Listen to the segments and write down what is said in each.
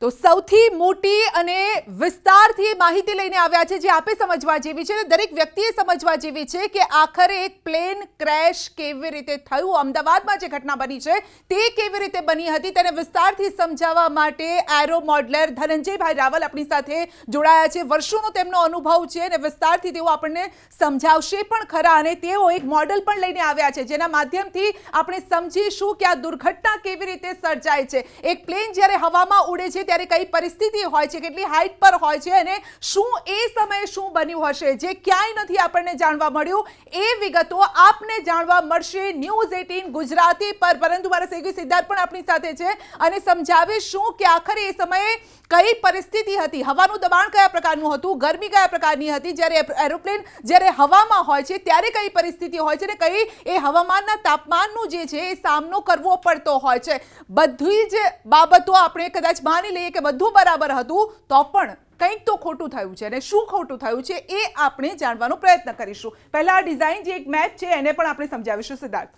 તો સૌથી મોટી અને વિસ્તારથી માહિતી લઈને આવ્યા છે જે આપે સમજવા જેવી છે અને દરેક વ્યક્તિએ સમજવા જેવી છે કે આખરે એક પ્લેન ક્રેશ કેવી રીતે થયું, અમદાવાદમાં જે ઘટના બની છે તે કેવી રીતે બની હતી તેને વિસ્તારથી સમજાવવા માટે એરો મોડલર ધનંજયભાઈ રાવલ આપણી સાથે જોડાયા છે. વર્ષોનો તેમનો અનુભવ છે અને વિસ્તારથી તેઓ આપણને સમજાવશે પણ ખરા અને તેઓ એક મોડલ પણ લઈને આવ્યા છે જેના માધ્યમથી આપણે સમજીશું કે આ દુર્ઘટના કેવી રીતે સર્જાય છે. એક પ્લેન જ્યારે હવામાં ઉડે છે ત્યારે કઈ પરિસ્થિતિ હોય છે, કેટલી હાઈટ પર હોય છે અને શું એ સમયે શું બન્યું હશે જે ક્યાંય નથી આપણને જાણવા મળ્યું. એ વિગતો આપને જાણવા મળશે ન્યૂઝ 18 ગુજરાતી પર. પરંતુ મારા સહયોગી સિદ્ધાર્થ પણ આપણી સાથે છે અને સમજાવીશું કે આખરે એ સમયે કઈ પરિસ્થિતિ હતી, હવાનું દબાણ કયા પ્રકારનું હતું, ગરમી કયા પ્રકારની હતી, જ્યારે એરોપ્લેન જ્યારે હવામાં હોય છે ત્યારે કઈ પરિસ્થિતિ હોય છે અને કઈ એ હવામાનના તાપમાનનું જે છે એ સામનો કરવો પડતો હોય છે. બધી જ બાબતો આપણે કદાચ માની લઈએ કે બધું બરાબર હતું તો પણ કંઈક તો ખોટું થયું છે અને શું ખોટું થયું છે એ આપણે જાણવાનો પ્રયત્ન કરીશું. પહેલા આ ડિઝાઇન જે એક મેપ છે એને પણ આપણે સમજાવીશું. સિદ્ધાર્થ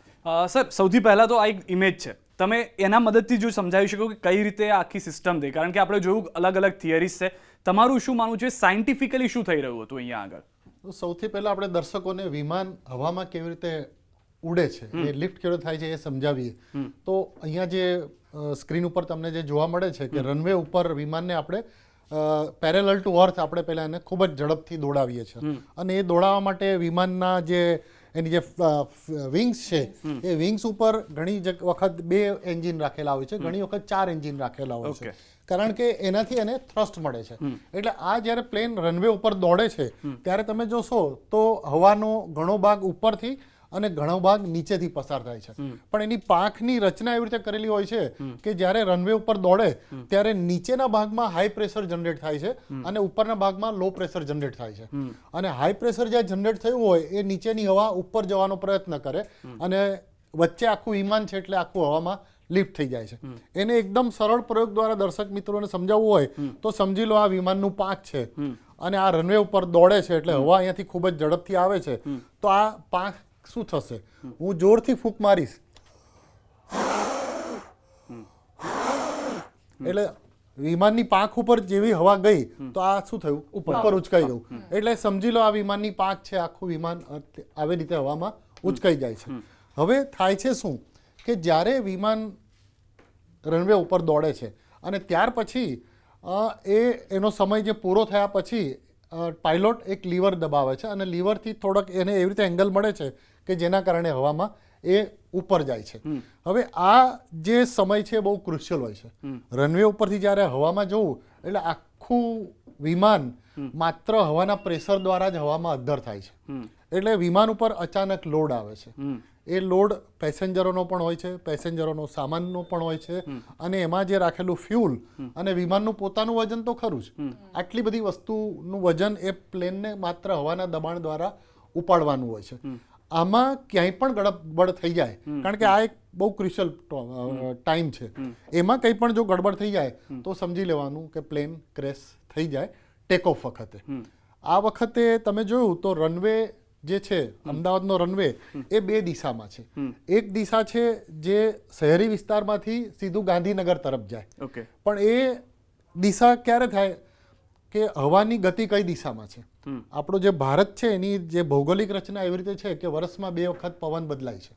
સર, સૌથી પહેલાં તો આ એક ઇમેજ છે, તમે એના મદદથી જો સમજાવી શકો કે કઈ રીતે આખી સિસ્ટમ થઈ, કારણ કે આપણે જોયું અલગ અલગ થિયરીઝ છે. તમારું શું માનવું છે, સાયન્ટિફિકલી શું થઈ રહ્યું હતું અહીંયા આગળ? તો સૌથી પહેલા આપણે દર્શકોને વિમાન હવામાં કેવી રીતે ઉડે છે, એ લિફ્ટ કેવી રીતે થાય છે એ સમજાવીએ. તો અહીંયા જે સ્ક્રીન ઉપર તમને જે જોવા મળે છે કે રનવે ઉપર વિમાનને આપણે પેરેલલ ટુ અર્થ આપણે પહેલા એને ખૂબ જ ઝડપથી દોડાવીએ છીએ અને એ દોડાવવા માટે વિમાનના જે એની જે વિંગ્સ છે એ વિંગ્સ ઉપર ઘણી વખત 2 એન્જિન રાખેલા હોય છે, ઘણી વખત 4 એન્જિન રાખેલા હોય છે, કારણ કે એનાથી એને થ્રસ્ટ મળે છે. એટલે આ જ્યારે પ્લેન રનવે ઉપર દોડે છે ત્યારે તમે જોશો તો હવાનો ઘણો ભાગ ઉપરથી અને ઘણો ભાગ નીચેથી પસાર થાય છે. પણ એની પાંખની રચના એવી રીતે કરેલી હોય છે કે જ્યારે રનવે ઉપર દોડે ત્યારે નીચેના ભાગમાં હાઈ પ્રેશર જનરેટ થાય છે અને ઉપરના ભાગમાં લો પ્રેશર જનરેટ થાય છે. અને હાઈ પ્રેશર જ્યાં જનરેટ થયું હોય એ નીચેની હવા ઉપર જવાનો પ્રયત્ન કરે અને વચ્ચે આખું વિમાન છે એટલે આખું હવામાં લિફ્ટ થઈ જાય છે. એને એકદમ સરળ પ્રયોગ દ્વારા દર્શક મિત્રોને સમજાવવું હોય તો સમજી લો આ વિમાનનું પાંખ છે અને આ રનવે ઉપર દોડે છે એટલે હવા અહીંયાથી ખૂબ જ ઝડપથી આવે છે. તો આ પાંખ શું થશે, હું જોરથી ફૂંક મારીશ એટલે વિમાનની પાંખ ઉપર જેવી હવા ગઈ તો આ શું થયું, ઉપર ઉચકાઈ ગયું. એટલે સમજી લો આ વિમાનની પાંખ છે, આખું વિમાન આવી રીતે હવામાં ઉચકાઈ જાય છે. હવે થાય છે શું કે જ્યારે વિમાન રનવે ઉપર દોડે છે અને ત્યાર પછી એનો સમય જે પૂરો થયા પછી પાયલોટ એક લીવર દબાવે છે અને લીવરથી થોડોક એને એવી રીતે એંગલ મળે છે કે જેના કારણે હવામાં એ ઉપર જાય છે. હવે આ જે સમય છે બહુ ક્રુશિયલ હોય છે. રનવે ઉપરથી જ્યારે હવામાં જવું એટલે આખું વિમાન માત્ર હવાના પ્રેશર દ્વારા જ હવામાં અદ્ધર થાય છે. એટલે વિમાન ઉપર અચાનક લોડ આવે છે. એ લોડ પેસેન્જરોનો પણ હોય છે, પેસેન્જરોનો સામાનનો પણ હોય છે અને એમાં જે રાખેલું ફ્યુલ અને વિમાનનું પોતાનું વજન તો ખરું જ. આટલી બધી વસ્તુનું વજન એ પ્લેનને માત્ર હવાના દબાણ દ્વારા ઉપાડવાનું હોય છે. આમાં ક્યાંય પણ ગડબડ થઈ જાય, કારણ કે આ એક બહુ ક્રુશિયલ ટાઈમ છે, એમાં કંઈ પણ જો ગડબડ થઈ જાય તો સમજી લેવાનું કે પ્લેન ક્રેશ થઈ જાય ટેક ઓફ વખતે. આ વખતે તમે જોયું તો રનવે જે છે અમદાવાદનો રનવે એ 2 દિશામાં છે. એક દિશા છે જે શહેરી વિસ્તારમાંથી સીધું ગાંધીનગર તરફ જાય, પણ એ દિશા ક્યારે થાય કે હવાની ગતિ કઈ દિશામાં છે. આપણો જે ભારત છે એની જે ભૌગોલિક રચના એવી રીતે છે કે વર્ષમાં 2 વખત પવન બદલાય છે.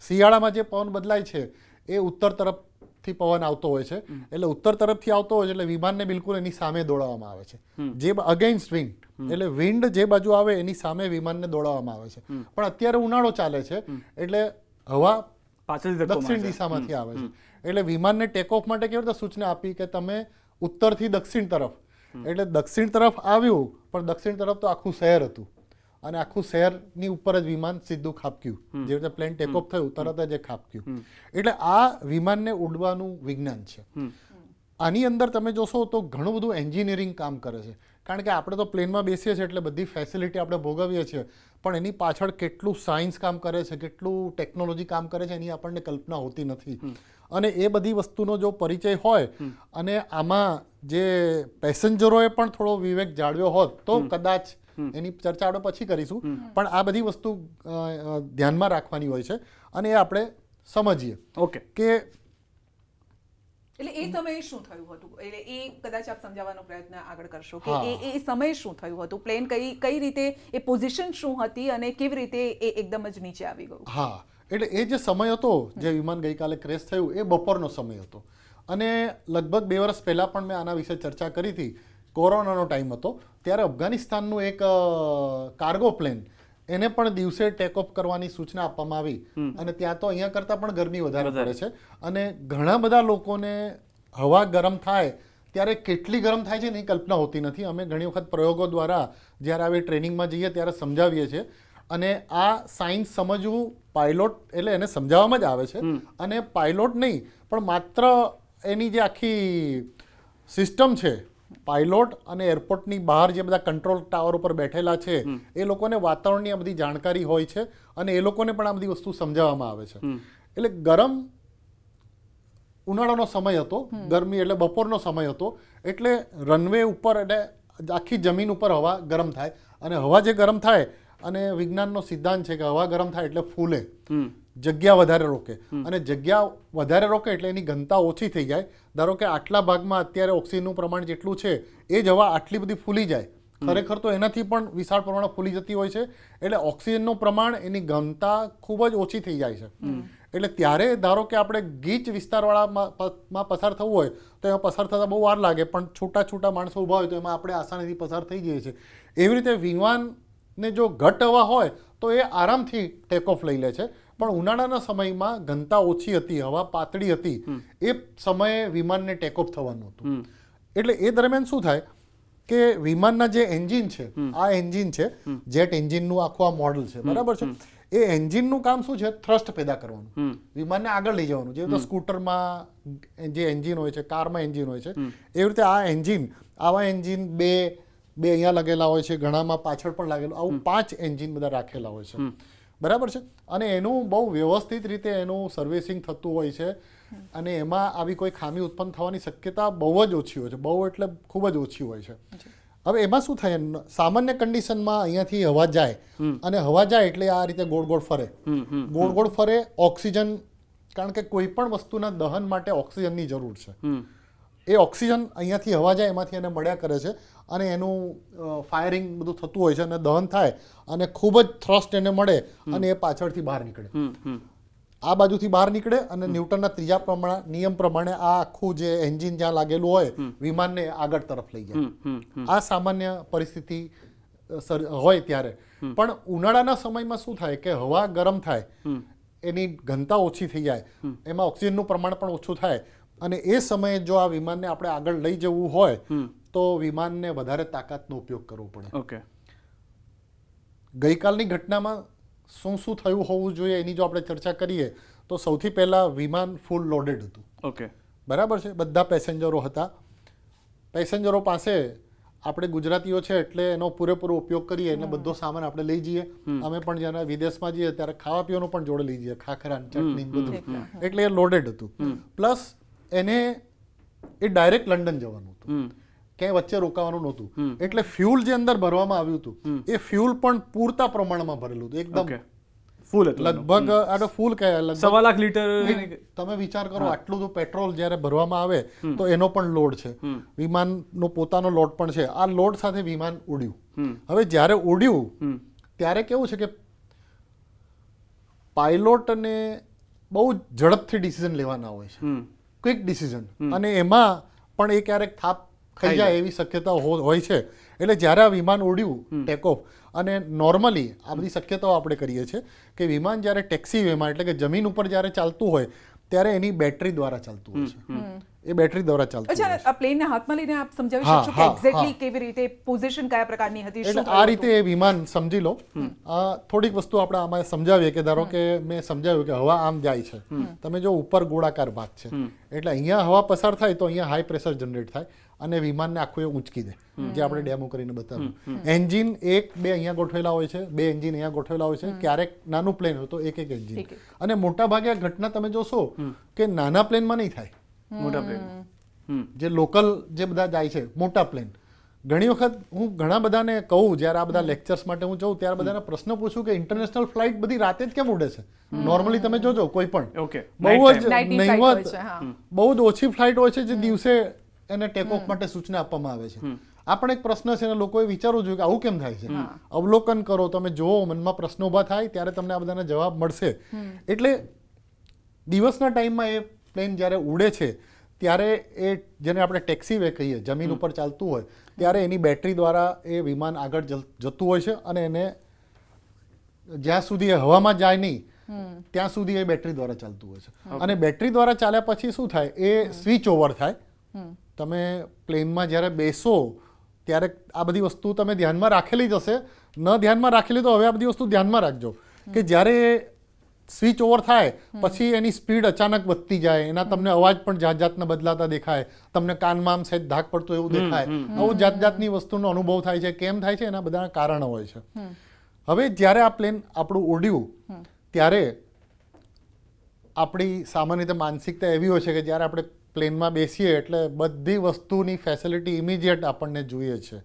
શિયાળામાં જે પવન બદલાય છે એ ઉત્તર તરફથી પવન આવતો હોય છે, એટલે ઉત્તર તરફથી આવતો હોય છે એટલે વિમાનને બિલકુલ એની સામે દોડાવવામાં આવે છે, જે અગેન્સ્ટ વિન્ડ, એટલે વિન્ડ જે બાજુ આવે એની સામે વિમાનને દોડાવવામાં આવે છે. પણ અત્યારે ઉનાળો ચાલે છે એટલે હવા દક્ષિણ દિશામાંથી આવે છે, એટલે વિમાનને ટેક ઓફ માટે કેવી રીતે સૂચના આપી કે તમે ઉત્તરથી દક્ષિણ તરફ, એટલે દક્ષિણ તરફ આવ્યું પણ દક્ષિણ તરફ તો આખું શહેર હતું અને આખું શહેરની ઉપર જ વિમાન સીધું ખાબક્યું. જે રીતે પ્લેન ટેક ઓફ થયું તરત જ એ ખાબક્યું. એટલે આ વિમાનને ઉડવાનું વિજ્ઞાન છે. આની અંદર તમે જોશો તો ઘણું બધું એન્જિનિયરિંગ કામ કરે છે, કારણ કે આપણે તો પ્લેનમાં બેસીએ છીએ એટલે બધી ફેસિલિટી આપણે ભોગવીએ છીએ, પણ એની પાછળ કેટલું સાયન્સ કામ કરે છે, કેટલું ટેકનોલોજી કામ કરે છે એની આપણને કલ્પના હોતી નથી. અને એ બધી વસ્તુનો જો પરિચય હોય અને આમાં જે પેસેન્જરોએ પણ થોડો વિવેક જાળવ્યો હોત તો કદાચ, એની ચર્ચા આપણે પછી કરીશું, પણ આ બધી વસ્તુ ધ્યાનમાં રાખવાની હોય છે અને એ આપણે સમજીએ કે એટલે એ સમયે શું થયું હતું, એટલે એ કદાચ આપ સમજાવવાનો પ્રયત્ન આગળ કરશો કે હા. એ સમયે શું થયું હતું, પ્લેન કઈ રીતે, એ પોઝિશન શું હતી અને કેવી રીતે એ એકદમ જ નીચે આવી ગયું? હા, એટલે એ જે સમય હતો જે વિમાન ગઈકાલે ક્રેશ થયું એ બપોરનો સમય હતો અને લગભગ 2 વર્ષ પહેલાં પણ મેં આના વિશે ચર્ચા કરી હતી. કોરોનાનો ટાઈમ હતો ત્યારે અફઘાનિસ્તાનનું એક કાર્ગો પ્લેન એને પણ દિવસે ટેક ઓફ કરવાની સૂચના આપવામાં આવી અને ત્યાં તો અહીંયા કરતાં પણ ગરમી વધારે પડે છે અને ઘણા બધા લોકોને હવા ગરમ થાય ત્યારે કેટલી ગરમ થાય છે એની કલ્પના હોતી નથી. અમે ઘણી વખત પ્રયોગો દ્વારા જ્યારે આવી ટ્રેનિંગમાં જઈએ ત્યારે સમજાવીએ છીએ અને આ સાયન્સ સમજવું પાયલોટ એટલે એને સમજાવવામાં જ આવે છે અને પાયલોટ નહીં પણ માત્ર એની જે આખી સિસ્ટમ છે, પાયલોટ અને એરપોર્ટની બહાર જે બધા કંટ્રોલ ટાવર ઉપર બેઠેલા છે એ લોકોને વાતાવરણની આ બધી જાણકારી હોય છે અને એ લોકોને પણ આ બધી વસ્તુ સમજાવવામાં આવે છે. એટલે ગરમ ઉનાળાનો સમય હતો, ગરમી એટલે બપોરનો સમય હતો, એટલે રનવે ઉપર એટલે આખી જમીન ઉપર હવા ગરમ થાય અને હવા જે ગરમ થાય અને વિજ્ઞાનનો સિદ્ધાંત છે કે હવા ગરમ થાય એટલે ફૂલે, જગ્યા વધારે રોકે અને જગ્યા વધારે રોકે એટલે એની ઘનતા ઓછી થઈ જાય. ધારો કે આટલા ભાગમાં અત્યારે ઓક્સિજનનું પ્રમાણ જેટલું છે એ જ હવા આટલી બધી ફૂલી જાય, ખરેખર તો એનાથી પણ વિશાળ પ્રમાણમાં ફૂલી જતી હોય છે. એટલે ઓક્સિજનનું પ્રમાણ એની ઘનતા ખૂબ જ ઓછી થઈ જાય છે. એટલે ત્યારે ધારો કે આપણે ગીચ વિસ્તારવાળામાં પસાર થવું હોય તો એમાં પસાર થતાં બહુ વાર લાગે, પણ છૂટા છૂટા માણસો ઊભા હોય તો એમાં આપણે આસાનીથી પસાર થઈ જઈએ છીએ. એવી રીતે વિમાનને જો ઘટ હવા હોય તો એ આરામથી ટેક ઓફ લઈ લે છે, પણ ઉનાળાના સમયમાં ઘનતા ઓછી હતી, હવા પાતળી હતી, એ સમયે વિમાનને ટેક ઓફ થવાનું હતું. એટલે એ દરમિયાન શું થાય કે વિમાનના જે એન્જિન છે, આ એન્જિન છે જેટ એન્જિનનું આખું આ મોડલ છે, બરાબર છે. એ એન્જિનનું કામ શું છે? થ્રસ્ટ પેદા કરવાનું, વિમાનને આગળ લઈ જવાનું. જેવી રીતે સ્કૂટરમાં જે એન્જિન હોય છે, કારમાં એન્જિન હોય છે, એવી રીતે આ એન્જિન, આવા એન્જિન બે અહીંયા લગેલા હોય છે, ઘણામાં પાછળ પણ લાગેલું, આવું 5 એન્જિન બધા રાખેલા હોય છે, બરાબર છે. અને એનું બહુ વ્યવસ્થિત રીતે એનું સર્વિસિંગ થતું હોય છે અને એમાં આવી કોઈ ખામી ઉત્પન્ન થવાની શક્યતા બહુ જ ઓછી હોય છે, બહુ એટલે ખૂબ જ ઓછી હોય છે. હવે એમાં શું થાય, સામાન્ય કન્ડિશનમાં અહીંયાથી હવા જાય અને હવા જાય એટલે આ રીતે ગોળ ગોળ ફરે, ગોળ ગોળ ફરે. ઓક્સિજન, કારણ કે કોઈ પણ વસ્તુના દહન માટે ઓક્સિજનની જરૂર છે, એ ઓક્સિજન અહીંયાથી હવા જાય એમાંથી એને મળ્યા કરે છે અને એનું ફાયરિંગ બધું થતું હોય છે અને દહન થાય અને ખૂબ જ થ્રસ્ટ એને મળે અને એ પાછળથી બહાર નીકળે, આ બાજુથી બહાર નીકળે અને ન્યૂટનના ત્રીજા નિયમ પ્રમાણે આ આખું જે એન્જિન જ્યાં લાગેલું હોય વિમાનને આગળ તરફ લઈ જાય. આ સામાન્ય પરિસ્થિતિ હોય ત્યારે. પણ ઉનાળાના સમયમાં શું થાય કે હવા ગરમ થાય, એની ઘનતા ઓછી થઈ જાય, એમાં ઓક્સિજનનું પ્રમાણ પણ ઓછું થાય અને એ સમયે જો આ વિમાનને આપણે આગળ લઈ જવું હોય તો વિમાનને વધારે તાકાતનો ઉપયોગ કરવો પડે. ઓકે. ગઈકાલની ઘટનામાં શું થયું હોવું જોઈએ એની જો આપણે ચર્ચા કરીએ તો સૌથી પહેલાં વિમાન ફૂલ લોડેડ હતું. ઓકે. બરાબર છે, બધા પેસેન્જરો હતા. પેસેન્જરો પાસે આપણે ગુજરાતીઓ છે એટલે એનો પૂરેપૂરો ઉપયોગ કરીએ એટલે બધો સામાન આપણે લઈ જઈએ. અમે પણ જ્યારે વિદેશમાં જઈએ ત્યારે ખાવા પીવાનું પણ જોડે લઈ જઈએ, ખાખરા, ચટણી બધું. એટલે એ લોડેડ હતું. પ્લસ એને એ ડાયરેક્ટ લંડન જવાનું હતું, ક્યાંય વચ્ચે રોકાવાનું નહોતું. એટલે ફ્યુલ જે અંદર ભરવામાં આવ્યું હતું એ ફ્યુલ પણ પૂરતા પ્રમાણમાં ભરેલું હતું, એકદમ ફૂલ હતું, લગભગ આ ફૂલ કહેવાય, 1.25 લાખ લીટર. તમે વિચાર કરો આટલું તો પેટ્રોલ જ્યારે ભરવામાં આવે તો એનો પણ લોડ છે, વિમાનનો પોતાનો લોડ પણ છે. આ લોડ સાથે વિમાન ઉડ્યું. હવે જ્યારે ઉડ્યું ત્યારે કેવું છે કે પાયલોટને બહુ ઝડપથી ડિસિઝન લેવાના હોય છે, ક્વિક ડિસિઝન, અને એમાં પણ એ ક્યારેક થાપ ખાઈ જાય એવી શક્યતા હોય છે. એટલે જ્યારે આ વિમાન ઉડ્યું ટેક ઓફ, અને નોર્મલી આ બધી શક્યતાઓ આપણે કરીએ છીએ કે વિમાન જ્યારે ટેક્સી વેમાં એટલે કે જમીન ઉપર જ્યારે ચાલતું હોય ત્યારે એની બેટરી દ્વારા ચાલતું હોય છે, એ બેટરી દ્વારા ચાલતું હોય છે. અચ્છા, આ પ્લેનને હાથમાં લઈને આપ સમજાવી શકશો કે એક્ઝેક્ટલી કેવી રીતે પોઝિશન કયા પ્રકારની હતી, એટલે શું આ રીતે એ વિમાન સમજી લો. થોડીક વસ્તુ આપણે આમાં સમજાવીએ કે ધારો કે મેં સમજાવ્યું કે હવા આમ જાય છે, તમે જો ઉપર ગોળાકાર ભાગ છે એટલે અહીંયા હવા પસાર થાય તો અહીંયા હાઈ પ્રેશર જનરેટ થાય અને વિમાનને આખું એ ઊંચકી દે, જે આપણે ડેમો કરીને બતાવ્યું. એન્જિન 1-2 અહીંયા ગોઠવેલા હોય છે, 2 એન્જિન અહીંયા ગોઠવેલા હોય છે. ક્યારેક નાનું પ્લેન હોય તો એક એન્જિન. અને મોટા ભાગે આ ઘટના તમે જોશો કે નાના પ્લેનમાં નહીં થાય, મોટા પ્લેન જે લોકલ જે બધા જાય છે મોટા પ્લેન, ઘણી વખત હું ઘણા બધાને કહું, જ્યારે આ બધા લેક્ચર્સ માટે હું જાઉં ત્યારે બધાને પ્રશ્ન પૂછું કે ઇન્ટરનેશનલ ફ્લાઇટ બધી રાતે જ કેમ ઉડે છે? નોર્મલી તમે જોજો કોઈ પણ ઓકે બહુ જ Night flight હોય નહીવત છે, હા. બહુ જ ઓછી ફ્લાઇટ હોય છે જે દિવસે એને ટેક ઓફ માટે સૂચના આપવામાં આવે છે. આ પણ એક પ્રશ્ન છે અને લોકોએ વિચારવું જોઈએ કે આવું કેમ થાય છે. અવલોકન કરો, તમે જુઓ, મનમાં પ્રશ્નો ઊભા થાય ત્યારે તમને આ બધાના જવાબ મળશે. એટલે દિવસના ટાઈમમાં એ પ્લેન જ્યારે ઉડે છે ત્યારે એ જેને આપણે ટેક્સી વે કહીએ, જમીન ઉપર ચાલતું હોય ત્યારે એની બેટરી દ્વારા એ વિમાન આગળ જતું હોય છે અને એને જ્યાં સુધી એ હવામાં જાય નહીં ત્યાં સુધી એ બેટરી દ્વારા ચાલતું હોય છે. અને બેટરી દ્વારા ચાલ્યા પછી શું થાય, એ સ્વિચ ઓવર થાય. તમે પ્લેનમાં જ્યારે બેસો ત્યારે આ બધી વસ્તુ તમે ધ્યાનમાં રાખેલી જ હશે. ન ધ્યાનમાં રાખેલી તો હવે આ બધી વસ્તુ ધ્યાનમાં રાખજો કે જ્યારે સ્વિચ ઓવર થાય પછી એની સ્પીડ અચાનક વધતી જાય, એના તમને અવાજ પણ જાત જાતના બદલાતા દેખાય, તમને કાનમાં આમ સહેજ ધાક પડતો એવું દેખાય, આવું જાત જાતની વસ્તુનો અનુભવ થાય છે. કેમ થાય છે? એના બધાના કારણો હોય છે. હવે જ્યારે આ પ્લેન આપણું ઉડ્યું ત્યારે આપણી સામાન્ય રીતે માનસિકતા એવી હોય છે કે જ્યારે આપણે પ્લેનમાં બેસીએ એટલે બધી વસ્તુની ફેસિલિટી ઇમિડિયેટ આપણને જોઈએ છે.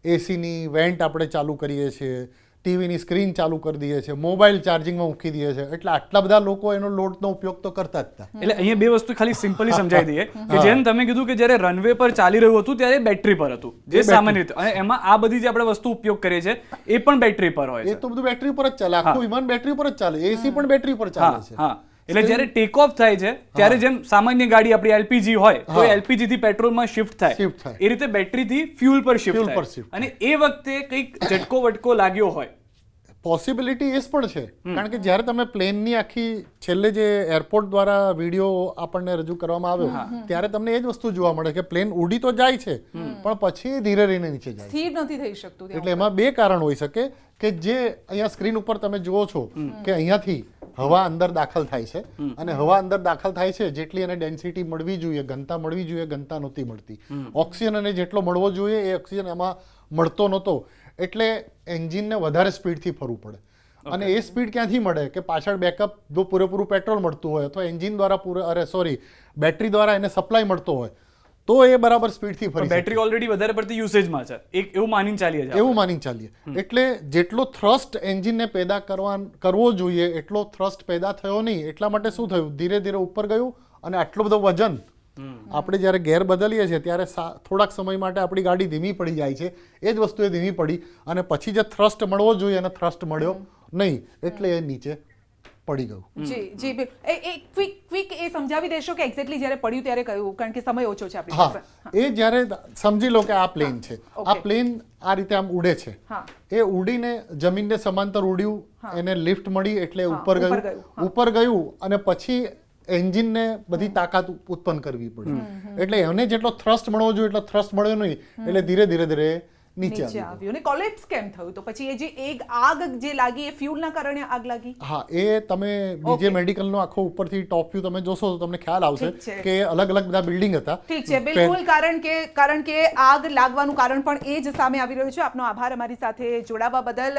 એસીની વેન્ટ આપણે ચાલુ કરીએ છીએ, ટીવીની સ્ક્રીન ચાલુ કરી દઈએ છીએ, મોબાઈલ ચાર્જિંગમાં મૂકી દઈએ છીએ. એટલે આટલા બધા લોકો એનો લોડનો ઉપયોગ તો કરતા જ હતા. એટલે અહીંયા બે વસ્તુ ખાલી સિમ્પલી સમજાવી દઈએ કે જેમ તમે કીધું કે જ્યારે રનવે પર ચાલી રહ્યું હતું ત્યારે બેટરી પર હતું, જે સામાન્ય રીતે, અને એમાં આ બધી જે આપણે વસ્તુ ઉપયોગ કરીએ છીએ એ પણ બેટરી પર હોય એ છે. તો બધું બેટરી પર જ ચાલે, આખું વિમાન બેટરી પર જ ચાલે, એસી પણ બેટરી પર ચાલે છે. હા, એટલે જ્યારે ટેક ઓફ થાય છે ત્યારે જેમ સામાન્ય ગાડી આપણી એલપીજી હોય તો એલપીજી થી પેટ્રોલમાં શિફ્ટ થાય, એ રીતે બેટરી થી ફ્યુલ પર શિફ્ટ થાય. અને એ વખતે કંઈક ઝટકો વટકો લાગ્યો હોય, પોસિબિલિટી એ પણ છે. કારણ કે જ્યારે તમે પ્લેનની આખી છેલ્લે જે એરપોર્ટ દ્વારા વિડીયો આપણને રજૂ કરવામાં આવ્યો ત્યારે તમને એ જ વસ્તુ જોવા મળે કે પ્લેન ઉડી તો જાય છે પણ પછી ધીરે રહીને નીચે જાય છે. સ્થિર નથી થઈ શકતું. એટલે એમાં બે કારણ હોઈ શકે કે જે અહીંયા સ્ક્રીન ઉપર તમે જુઓ છો કે અહીંયાથી હવા અંદર દાખલ થાય છે અને હવા અંદર દાખલ થાય છે જેટલી એને ડેન્સિટી મળવી જોઈએ, ઘનતા મળવી જોઈએ, ઘનતા નહોતી મળતી. ઓક્સિજન એને જેટલો મળવો જોઈએ એ ઓક્સિજન એમાં મળતો નહોતો. એટલે એન્જિનને વધારે સ્પીડથી ફરવું પડે. અને એ સ્પીડ ક્યાંથી મળે કે પાછળ બેકઅપ જો પૂરેપૂરું પેટ્રોલ મળતું હોય અથવા એન્જિન દ્વારા બેટરી દ્વારા એને સપ્લાય મળતો હોય તો એ બરાબર સ્પીડથી ફરી શકે. બેટરી ઓલરેડી વધારે પડતી યુસેજમાં છે, એવું માનીને ચાલીએ છીએ. એવું માનીને ચાલીએ. એટલે જેટલો થ્રસ્ટ એન્જિનને પેદા કરવો જોઈએ એટલો થ્રસ્ટ પેદા થયો નહીં. એટલા માટે શું થયું, ધીરે ધીરે ઉપર ગયું અને આટલો બધો વજન આપણે જ્યારે ગેર બદલીએ છીએ ત્યારે થોડાક સમય માટે આપણી ગાડી ધીમી પડી જાય છે. એ જ વસ્તુ એ ધીમી પડી અને પછી જે થ્રસ્ટ મળવો જોઈએ એને થ્રસ્ટ મળ્યો નહીં એટલે એ નીચે પડી ગયું. જી જી બિલકુલ. એ ક્વિક એ સમજાવી દેશો કે એક્ઝેક્ટલી જ્યારે પડ્યું ત્યારે કહ્યું, કારણ કે સમય ઓછો છે આપણી પાસે. એ જ્યારે સમજી લો કે આ પ્લેન છે, આ પ્લેન આ રીતે આમ ઉડે છે, એ ઉડીને જમીનને સમાંતર ઉડ્યું, એને લિફ્ટ મળી એટલે ઉપર ગયું અને પછી એન્જિનને બધી તાકાત ઉત્પન્ન કરવી પડી. એટલે એને જેટલો થ્રસ્ટ મળવો જોઈએ એટલો થ્રસ્ટ મળ્યો નહીં એટલે ધીરે ધીરે નીચે આવ્યું. અને કોલેપ્સ કેમ થયું? તો પછી એ જે આગ જે લાગી એ ફ્યુલના કારણે આગ લાગી? હા, એ તમે બીજે મેડિકલનો આખો ઉપરથી ટોપ વ્યૂ તમે જોશો તો તમને ખ્યાલ આવશે કે અલગ અલગ બધા બિલ્ડિંગ હતા. ઠીક છે, બિલકુલ. કારણ કે આગ લાગવાનું કારણ પણ એ જ સામે આવી રહ્યું છે. આપનો આભાર અમારી સાથે જોડાવા બદલ.